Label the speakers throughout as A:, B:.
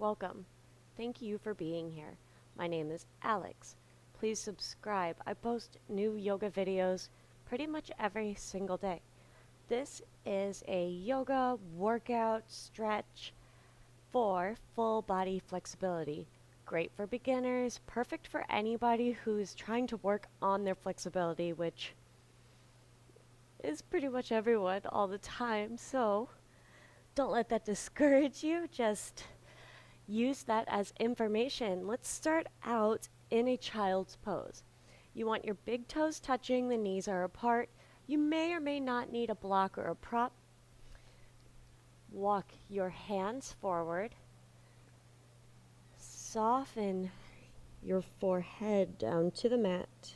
A: Welcome. Thank you for being here. My name is Alex. Please subscribe. I post new yoga videos pretty much every single day. This is a yoga workout stretch for full body flexibility. Great for beginners, perfect for anybody who's trying to work on their flexibility, which is pretty much everyone all the time. So don't let that discourage you. Just use that as information. Let's start out in a child's pose. You want your big toes touching, the knees are apart. You may or may not need a block or a prop. Walk your hands forward. Soften your forehead down to the mat.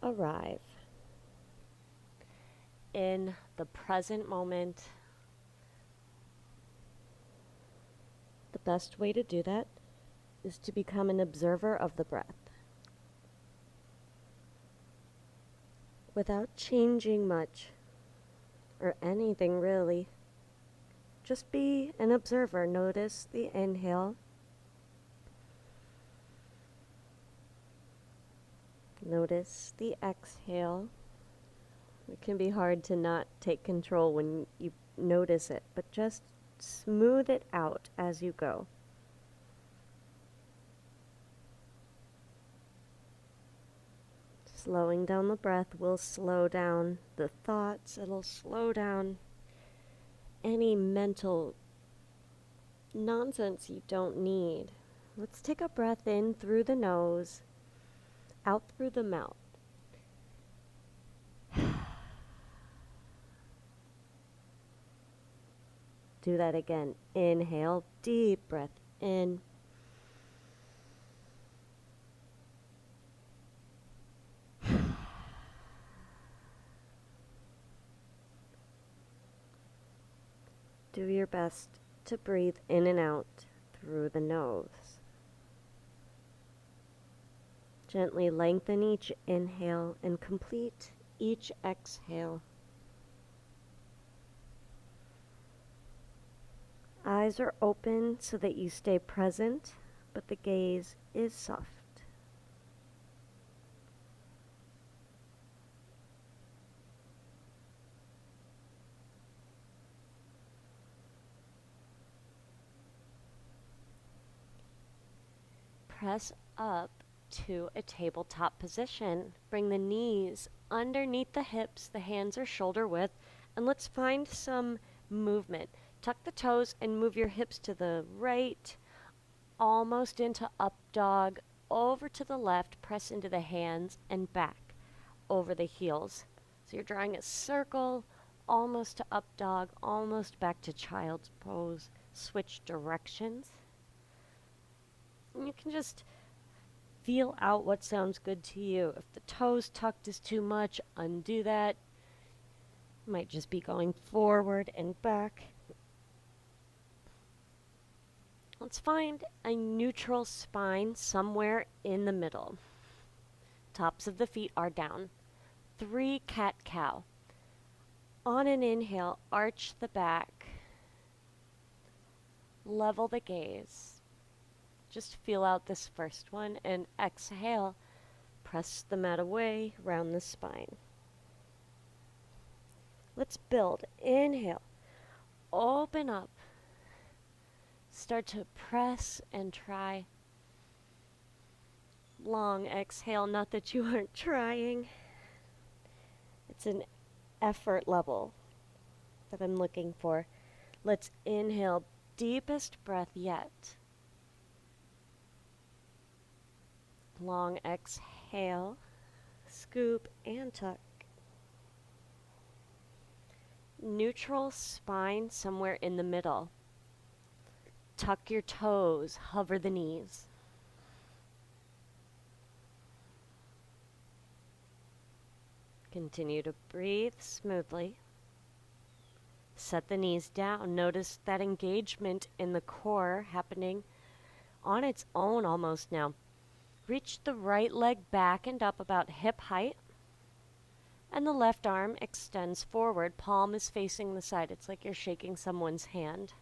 A: Arrive in the present moment. The best way to do that is to become an observer of the breath. Without changing much, or anything really, just be an observer. Notice the inhale. Notice the exhale. It can be hard to not take control when you notice it, but just smooth it out as you go. Slowing down the breath will slow down the thoughts. It'll slow down any mental nonsense you don't need. Let's take a breath in through the nose, out through the mouth. Do that again. Inhale, deep breath in. Do your best to breathe in and out through the nose. Gently lengthen each inhale and complete each exhale. Eyes are open so that you stay present, but the gaze is soft. Press up to a tabletop position. Bring the knees underneath the hips, the hands are shoulder width, and let's find some movement. Tuck the toes and move your hips to the right, almost into up dog, over to the left, press into the hands and back, over the heels. So you're drawing a circle, almost to up dog, almost back to child's pose. Switch directions. And you can just feel out what sounds good to you. If the toes tucked is too much, undo that. You might just be going forward and back. Let's find a neutral spine somewhere in the middle. Tops of the feet are down. 3 cat-cow. On an inhale, arch the back. Level the gaze. Just feel out this first one, and exhale, press the mat away, round the spine. Let's build. Inhale, open up. Start to press and try. Long exhale, not that you aren't trying. It's an effort level that I'm looking for. Let's inhale, deepest breath yet. Long exhale, scoop and tuck. Neutral spine somewhere in the middle. Tuck your toes, hover the knees. Continue to breathe smoothly. Set the knees down. Notice that engagement in the core happening on its own almost now. Reach the right leg back and up about hip height. And the left arm extends forward, palm is facing the side. It's like you're shaking someone's hand.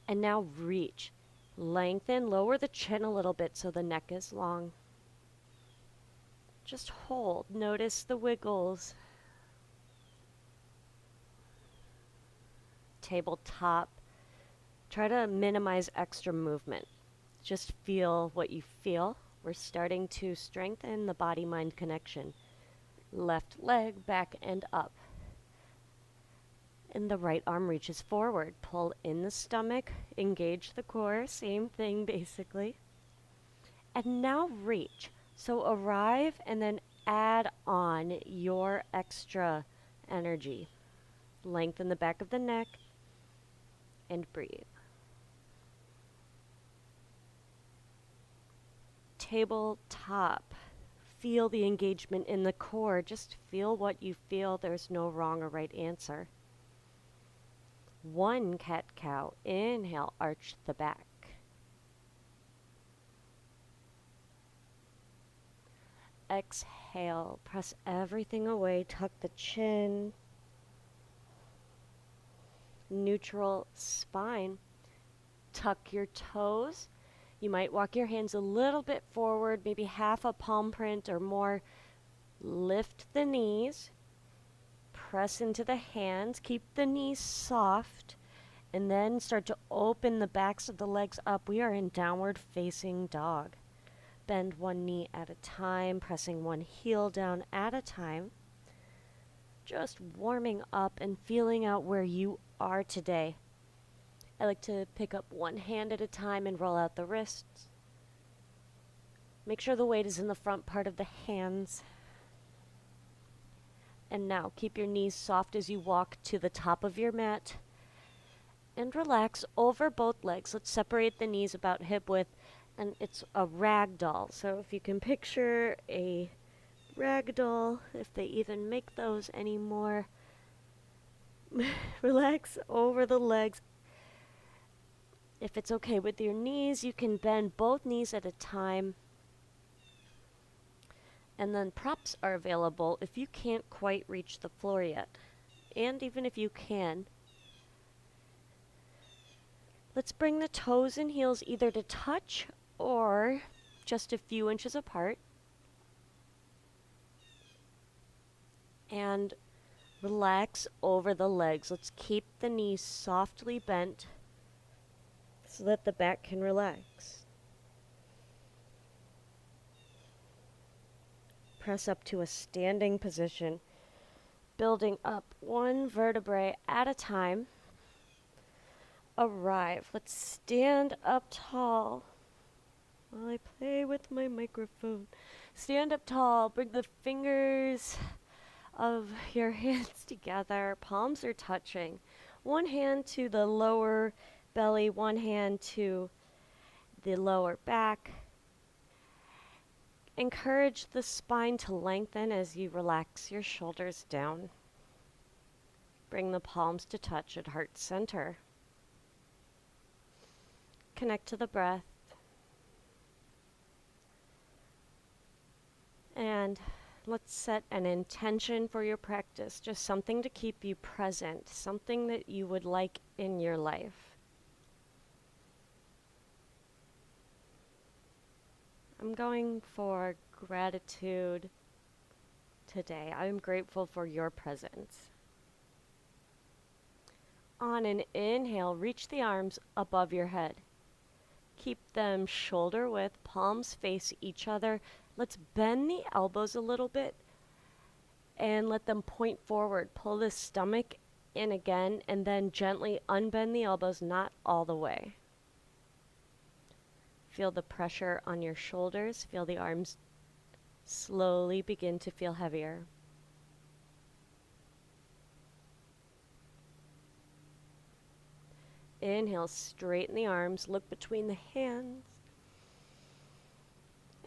A: And now reach. Lengthen, lower the chin a little bit so the neck is long. Just hold. Notice the wiggles. Tabletop. Try to minimize extra movement. Just feel what you feel. We're starting to strengthen the body-mind connection. Left leg back and up. And the right arm reaches forward. Pull in the stomach, engage the core, same thing basically. And now reach. So arrive and then add on your extra energy. Lengthen the back of the neck and breathe. Tabletop. Feel the engagement in the core. Just feel what you feel. There's no wrong or right answer. One cat-cow. Inhale, arch the back. Exhale, press everything away, tuck the chin. Neutral spine. Tuck your toes. You might walk your hands a little bit forward, maybe half a palm print or more. Lift the knees. Press into the hands. Keep the knees soft. And then start to open the backs of the legs up. We are in downward facing dog. Bend one knee at a time, pressing one heel down at a time. Just warming up and feeling out where you are today. I like to pick up one hand at a time and roll out the wrists. Make sure the weight is in the front part of the hands. And now keep your knees soft as you walk to the top of your mat. And relax over both legs. Let's separate the knees about hip width. And it's a rag doll. So if you can picture a rag doll, if they even make those anymore, relax over the legs. If it's okay with your knees, you can bend both knees at a time. And then props are available if you can't quite reach the floor yet. And even if you can, let's bring the toes and heels either to touch or just a few inches apart. And relax over the legs. Let's keep the knees softly bent so that the back can relax. Press up to a standing position, building up one vertebrae at a time. Arrive. Let's stand up tall. While I play with my microphone. Stand up tall. Bring the fingers of your hands together. Palms are touching. One hand to the lower belly, one hand to the lower back. Encourage the spine to lengthen as you relax your shoulders down. Bring the palms to touch at heart center. Connect to the breath. And let's set an intention for your practice, just something to keep you present, something that you would like in your life. I'm going for gratitude today. I'm grateful for your presence. On an inhale, reach the arms above your head. Keep them shoulder width, palms face each other. Let's bend the elbows a little bit and let them point forward. Pull the stomach in again and then gently unbend the elbows, not all the way. Feel the pressure on your shoulders. Feel the arms slowly begin to feel heavier. Inhale, straighten the arms, look between the hands.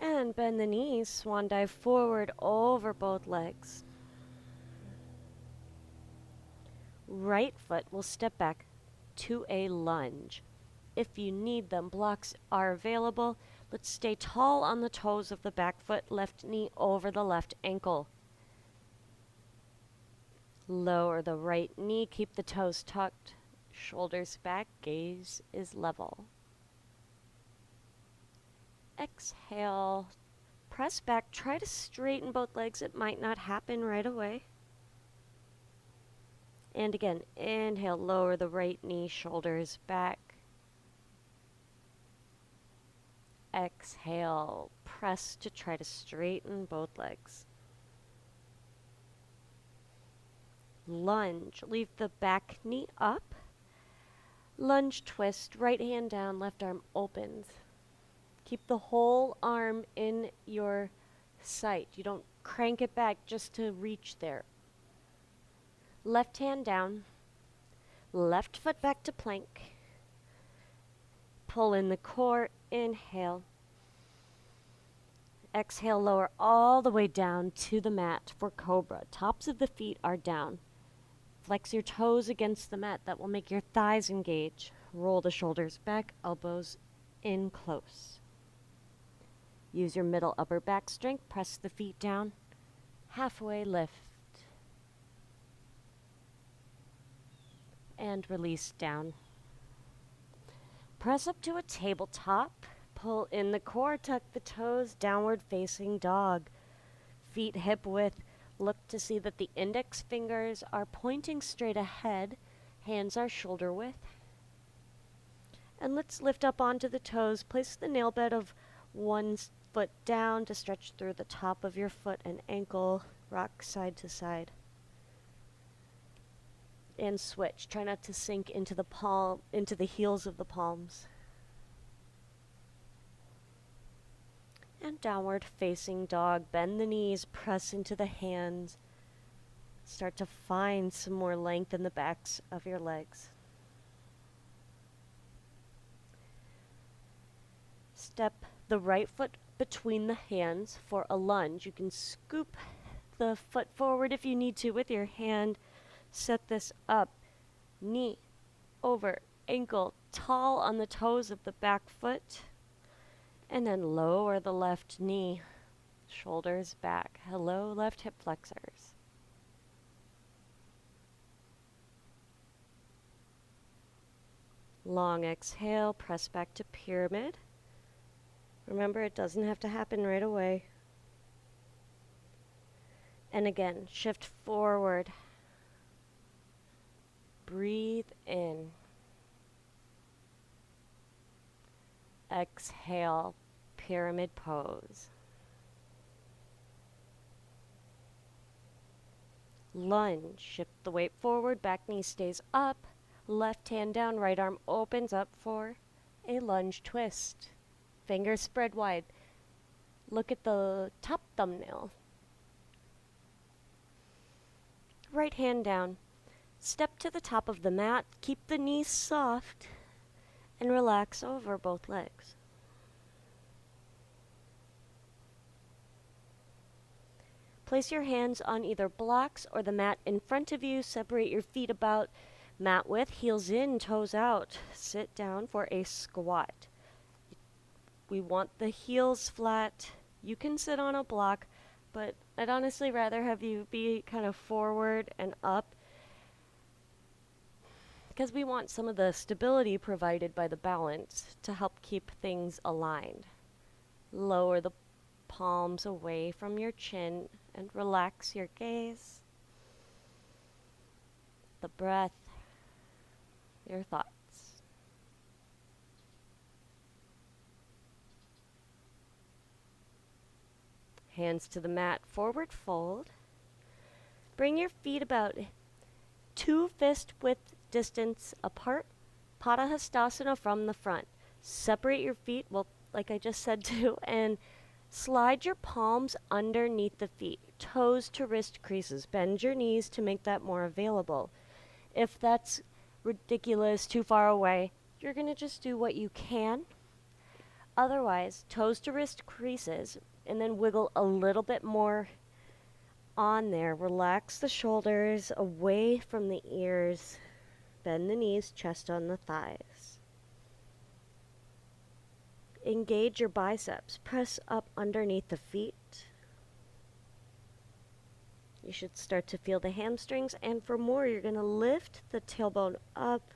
A: And bend the knees, swan dive forward over both legs. Right foot will step back to a lunge. If you need them, blocks are available. Let's stay tall on the toes of the back foot, left knee over the left ankle. Lower the right knee, keep the toes tucked, shoulders back, gaze is level. Exhale, press back, try to straighten both legs. It might not happen right away. And again, inhale, lower the right knee, shoulders back. Exhale, press to try to straighten both legs. Lunge, leave the back knee up. Lunge twist, right hand down, left arm opens. Keep the whole arm in your sight. You don't crank it back just to reach there. Left hand down, left foot back to plank. Pull in the core, inhale. Exhale, lower all the way down to the mat for Cobra. Tops of the feet are down. Flex your toes against the mat. That will make your thighs engage. Roll the shoulders back, elbows in close. Use your middle upper back strength. Press the feet down. Halfway lift. And release down. Press up to a tabletop. Pull in the core, tuck the toes, downward facing dog. Feet hip width. Look to see that the index fingers are pointing straight ahead. Hands are shoulder width. And let's lift up onto the toes. Place the nail bed of one foot down to stretch through the top of your foot and ankle. Rock side to side. And switch. Try not to sink into the heels of the palms. And downward facing dog. Bend the knees, press into the hands. Start to find some more length in the backs of your legs. Step the right foot between the hands for a lunge. You can scoop the foot forward if you need to with your hand. Set this up. Knee over ankle, tall on the toes of the back foot. And then lower the left knee, shoulders back. Hello, left hip flexors. Long exhale, press back to pyramid. Remember, it doesn't have to happen right away. And again, shift forward. Breathe in. Exhale, pyramid pose. Lunge, shift the weight forward, back knee stays up, left hand down, right arm opens up for a lunge twist. Fingers spread wide. Look at the top thumbnail. Right hand down. Step to the top of the mat, keep the knees soft, and relax over both legs. Place your hands on either blocks or the mat in front of you. Separate your feet about mat width, heels in, toes out. Sit down for a squat. We want the heels flat. You can sit on a block, but I'd honestly rather have you be kind of forward and up, because we want some of the stability provided by the balance to help keep things aligned. Lower the palms away from your chin and relax your gaze, the breath, your thoughts. Hands to the mat, forward fold. Bring your feet about 2 fist width distance apart. Padahastasana from the front. Separate your feet, well, like I just said too, and slide your palms underneath the feet. Toes to wrist creases. Bend your knees to make that more available. If that's ridiculous, too far away, you're going to just do what you can. Otherwise, toes to wrist creases, and then wiggle a little bit more on there. Relax the shoulders away from the ears. Bend the knees, chest on the thighs. Engage your biceps. Press up underneath the feet. You should start to feel the hamstrings, and for more, you're going to lift the tailbone up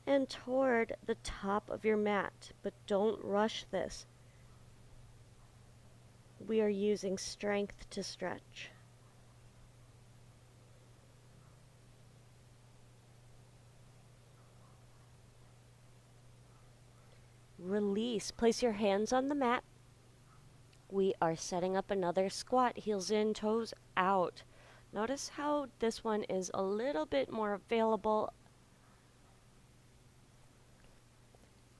A: and toward the top of your mat, but don't rush this. We are using strength to stretch. Release. Place your hands on the mat. We are setting up another squat, heels in, toes out. Notice how this one is a little bit more available.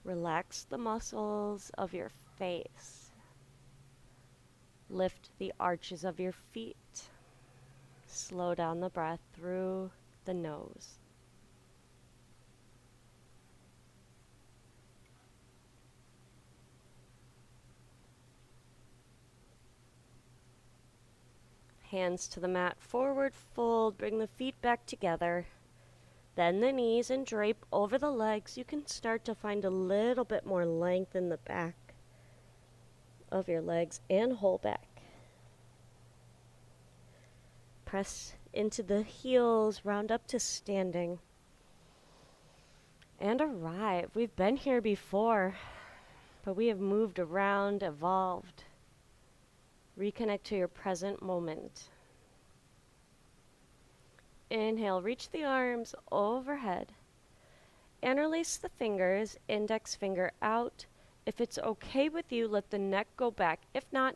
A: Relax the muscles of your face. Lift the arches of your feet. Slow down the breath through the nose. Hands to the mat, forward fold, bring the feet back together. Bend the knees and drape over the legs. You can start to find a little bit more length in the back of your legs and whole back. Press into the heels, round up to standing. And arrive. We've been here before, but we have moved around, evolved. Reconnect to your present moment. Inhale, reach the arms overhead. Interlace the fingers, index finger out. If it's okay with you, let the neck go back. If not,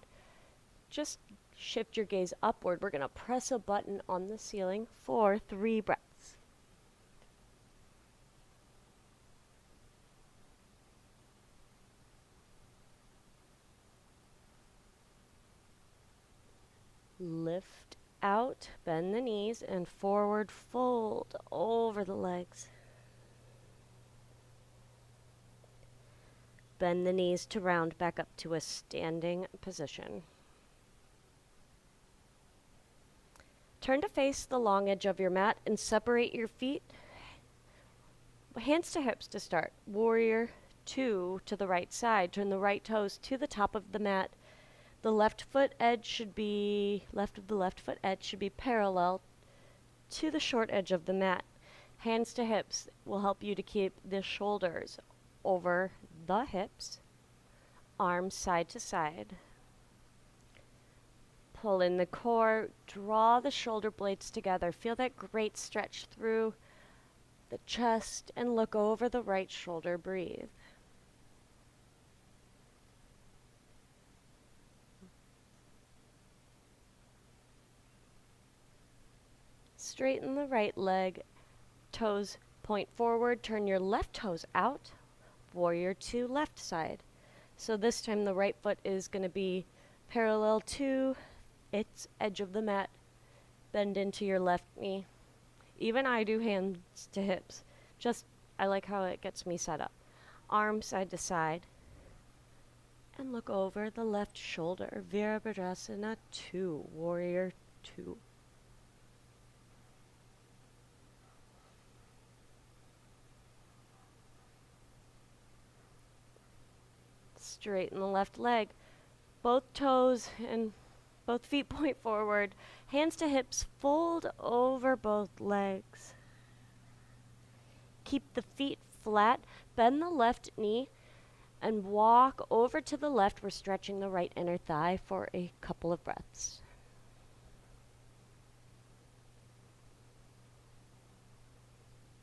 A: just shift your gaze upward. We're going to press a button on the ceiling for 3 breaths. Lift out, bend the knees, and forward fold over the legs. Bend the knees to round back up to a standing position. Turn to face the long edge of your mat and separate your feet. Hands to hips to start. Warrior 2 to the right side. Turn the right toes to the top of the mat. The left of the left foot edge should be parallel to the short edge of the mat. Hands to hips will help you to keep the shoulders over the hips. Arms side to side. Pull in the core, draw the shoulder blades together. Feel that great stretch through the chest and look over the right shoulder. Breathe. Straighten the right leg, toes point forward, turn your left toes out, warrior 2 left side. So this time the right foot is going to be parallel to its edge of the mat. Bend into your left knee. Even I do hands to hips. I like how it gets me set up. Arm side to side. And look over the left shoulder. Virabhadrasana 2, warrior 2. Straighten the left leg. Both toes and both feet point forward. Hands to hips, fold over both legs. Keep the feet flat. Bend the left knee and walk over to the left. We're stretching the right inner thigh for a couple of breaths.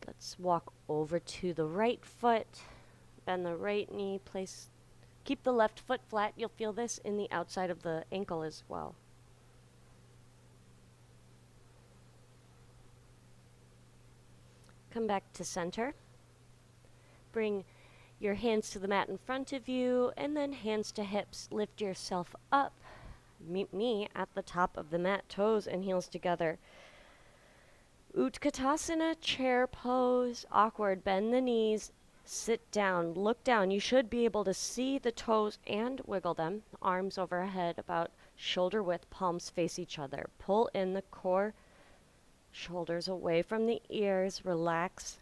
A: Let's walk over to the right foot. Bend the right knee, keep the left foot flat. You'll feel this in the outside of the ankle as well. Come back to center. Bring your hands to the mat in front of you, and then hands to hips. Lift yourself up. Meet me at the top of the mat, toes and heels together. Utkatasana, chair pose, awkward. Bend the knees. Sit down, look down. You should be able to see the toes and wiggle them. Arms overhead, about shoulder width, palms face each other. Pull in the core, shoulders away from the ears. Relax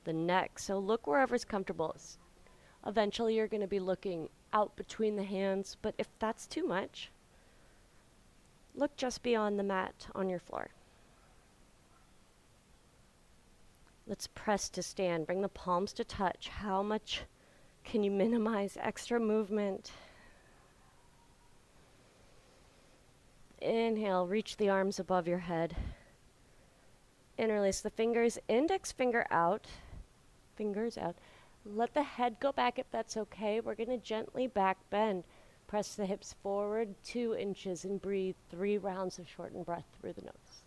A: the neck. So look wherever's comfortable. Eventually you're going to be looking out between the hands, but if that's too much, Look just beyond the mat on your floor. Let's press to stand. Bring the palms to touch. How much can you minimize extra movement? Inhale, reach the arms above your head. Interlace the fingers, index finger out, fingers out. Let the head go back if that's okay. We're going to gently back bend. Press the hips forward 2 inches and breathe 3 rounds of shortened breath through the nose.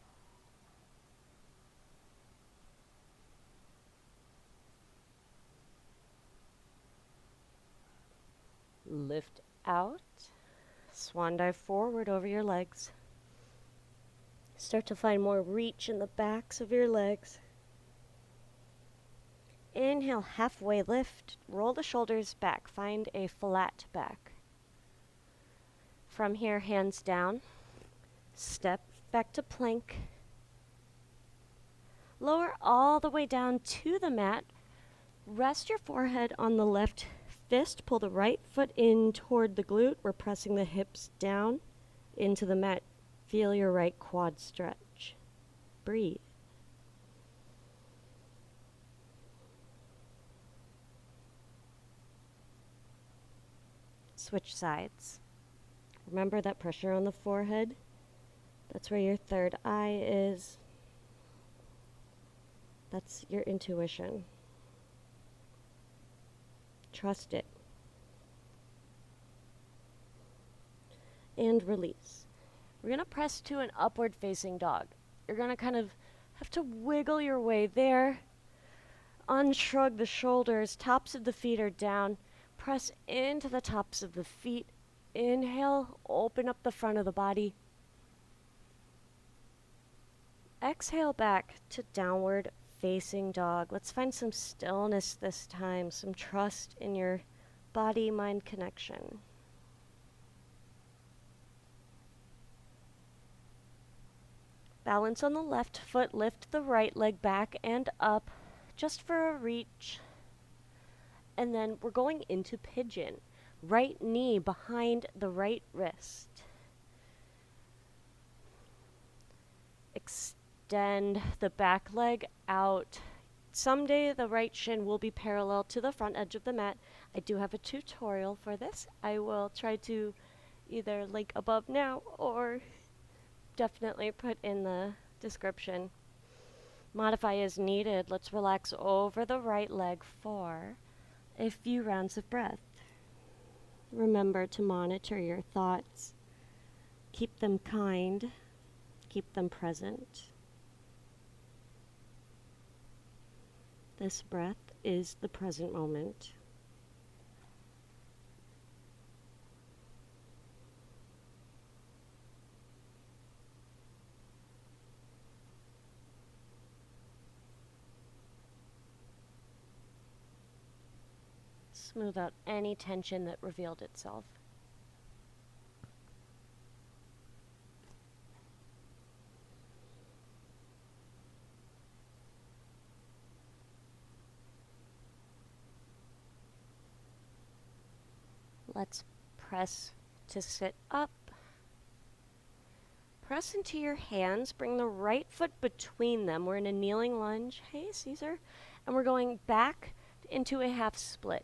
A: Lift out. Swan dive forward over your legs. Start to find more reach in the backs of your legs. Inhale, halfway lift. Roll the shoulders back. Find a flat back. From here, hands down. Step back to plank. Lower all the way down to the mat. Rest your forehead on the left fist. Pull the right foot in toward the glute. We're pressing the hips down into the mat. Feel your right quad stretch. Breathe. Switch sides. Remember that pressure on the forehead? That's where your third eye is. That's your intuition. Trust it. And release. We're going to press to an upward facing dog. You're going to kind of have to wiggle your way there. Unshrug the shoulders. Tops of the feet are down. Press into the tops of the feet. Inhale, open up the front of the body. Exhale back to downward facing dog. Let's find some stillness this time, some trust in your body-mind connection. Balance on the left foot, lift the right leg back and up just for a reach. And then we're going into pigeon. Right knee behind the right wrist. Extend the back leg out. Someday the right shin will be parallel to the front edge of the mat. I do have a tutorial for this. I will try to either link above now or definitely put in the description. Modify as needed. Let's relax over the right leg for a few rounds of breath. Remember to monitor your thoughts. Keep them kind. Keep them present. This breath is the present moment. Smooth out any tension that revealed itself. Let's press to sit up. Press into your hands. Bring the right foot between them. We're in a kneeling lunge. Hey, Caesar. And we're going back into a half split.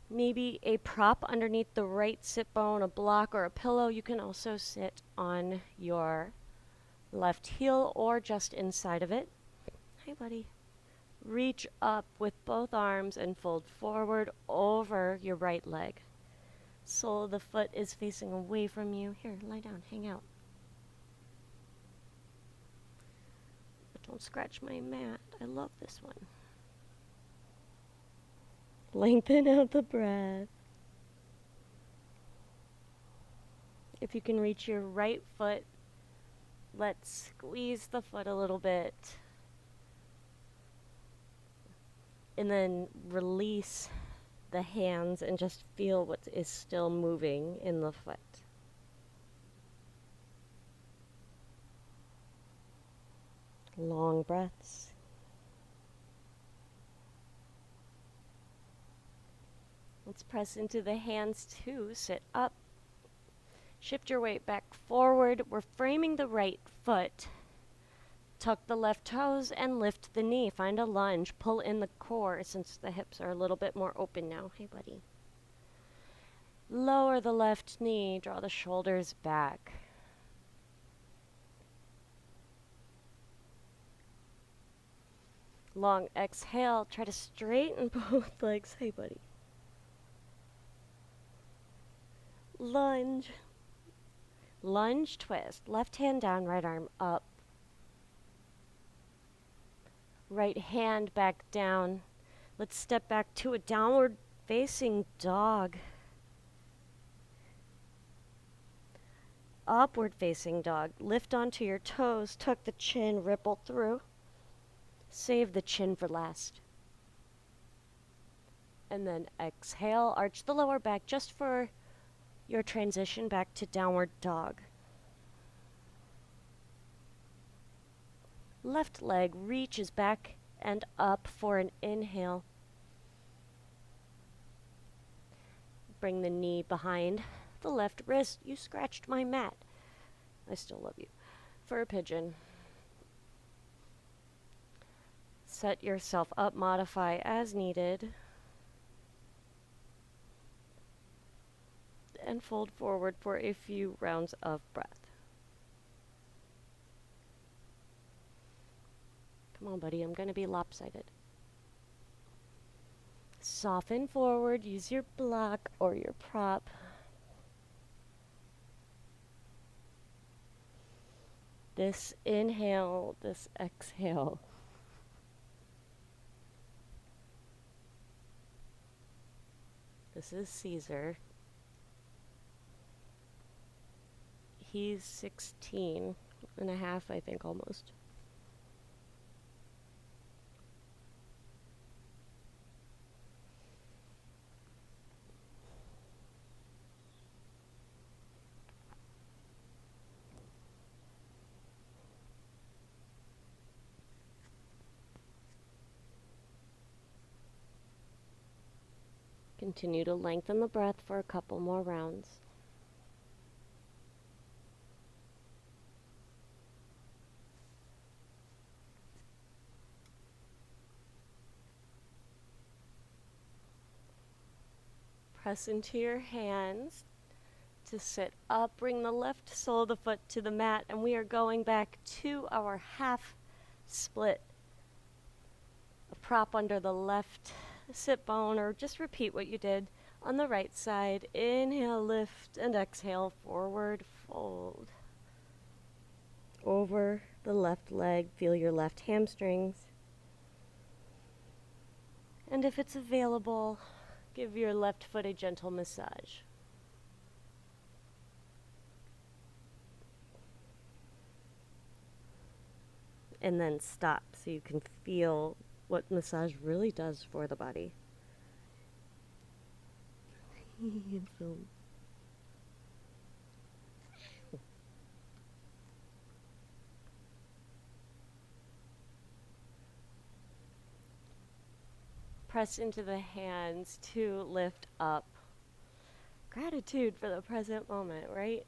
A: Maybe a prop underneath the right sit bone, a block or a pillow. You can also sit on your left heel or just inside of it. Hey, buddy. Reach up with both arms and fold forward over your right leg. Sole of the foot is facing away from you. Here, lie down, hang out. But don't scratch my mat. I love this one. Lengthen out the breath. If you can reach your right foot, let's squeeze the foot a little bit. And then release the hands and just feel what is still moving in the foot. Long breaths. Let's press into the hands too. Sit up. Shift your weight back forward. We're framing the right foot. Tuck the left toes and lift the knee. Find a lunge. Pull in the core since the hips are a little bit more open now. Hey, buddy. Lower the left knee. Draw the shoulders back. Long exhale. Try to straighten both legs. Hey, buddy. Lunge. Lunge twist. Left hand down, right arm up. Right hand back down. Let's step back to a downward facing dog. Upward facing dog. Lift onto your toes. Tuck the chin. Ripple through. Save the chin for last. And then exhale. Arch the lower back just for your transition back to downward dog. Left leg reaches back and up for an inhale. Bring the knee behind the left wrist. You scratched my mat. I still love you. For a pigeon. Set yourself up, modify as needed. And fold forward for a few rounds of breath. Come on, buddy, I'm going to be lopsided. Soften forward, use your block or your prop. This inhale, this exhale. This is Caesar. He's 16 and a half, I think, almost. Continue to lengthen the breath for a couple more rounds. Press into your hands to sit up. Bring the left sole of the foot to the mat, and we are going back to our half split. A prop under the left sit bone, or just repeat what you did on the right side. Inhale, lift, and exhale, forward fold. Over the left leg, feel your left hamstrings. And if it's available, give your left foot a gentle massage. And then stop so you can feel what massage really does for the body. Press into the hands to lift up. Gratitude for the present moment, right?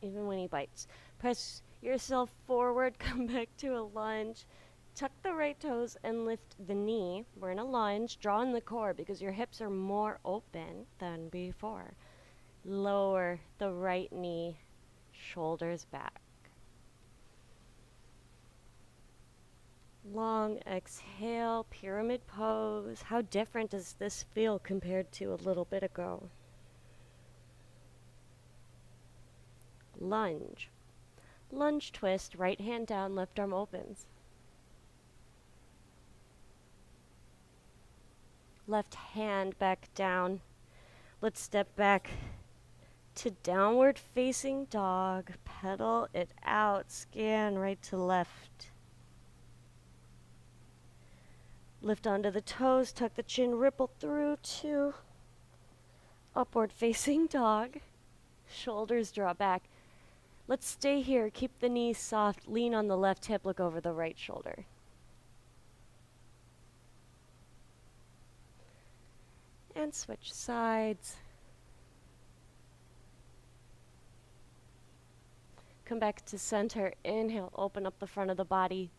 A: Even when he bites. Press yourself forward, come back to a lunge. Tuck the right toes and lift the knee. We're in a lunge. Draw in the core because your hips are more open than before. Lower the right knee, shoulders back. Long exhale, pyramid pose. How different does this feel compared to a little bit ago? Lunge. Lunge twist, right hand down, left arm opens. Left hand back down. Let's step back to downward facing dog. Pedal it out, scan right to left. Lift onto the toes, tuck the chin, ripple through to upward facing dog. Shoulders draw back. Let's stay here, keep the knees soft, lean on the left hip, look over the right shoulder. And switch sides. Come back to center. Inhale, open up the front of the body.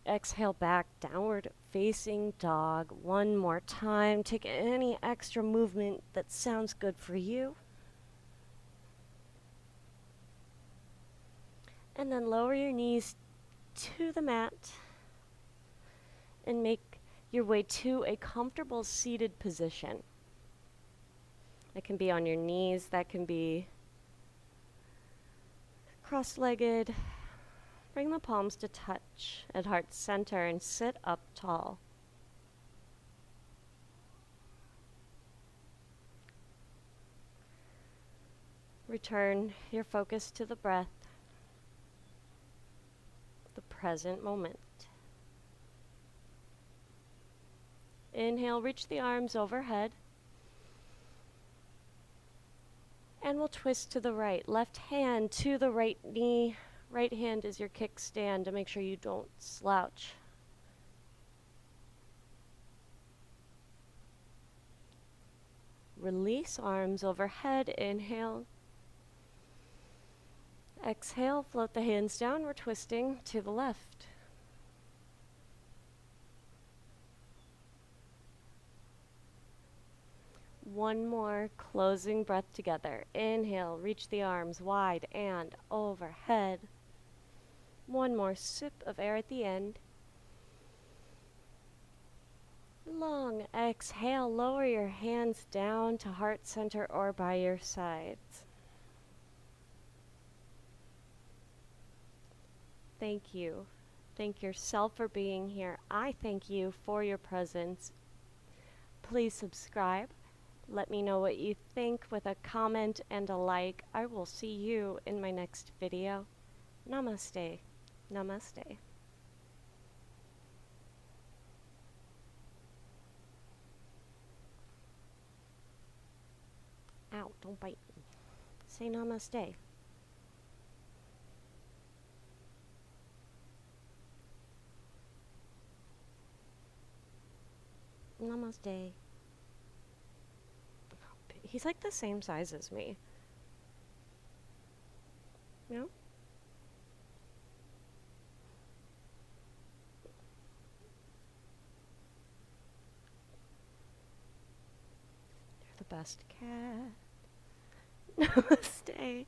A: Exhale back, downward facing dog. One more time. Take any extra movement that sounds good for you. And then lower your knees to the mat and make your way to a comfortable seated position. That can be on your knees, that can be cross-legged. Bring the palms to touch at heart center and sit up tall. Return your focus to the breath, the present moment. Inhale, reach the arms overhead. And we'll twist to the right. Left hand to the right knee. Right hand is your kickstand to make sure you don't slouch. Release arms overhead. Inhale. Exhale, float the hands down. We're twisting to the left. One more closing breath together. Inhale, reach the arms wide and overhead. One more sip of air at the end. Long exhale, lower your hands down to heart center or by your sides. Thank you. Thank yourself for being here. I thank you for your presence. Please subscribe. Let me know what you think with a comment and a like. I will see you in my next video. Namaste. Namaste. Ow, don't bite me. Say namaste. Namaste. He's like the same size as me. No? You're the best cat. Namaste.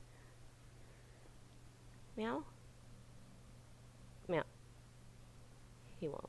A: Meow? Meow. He won't.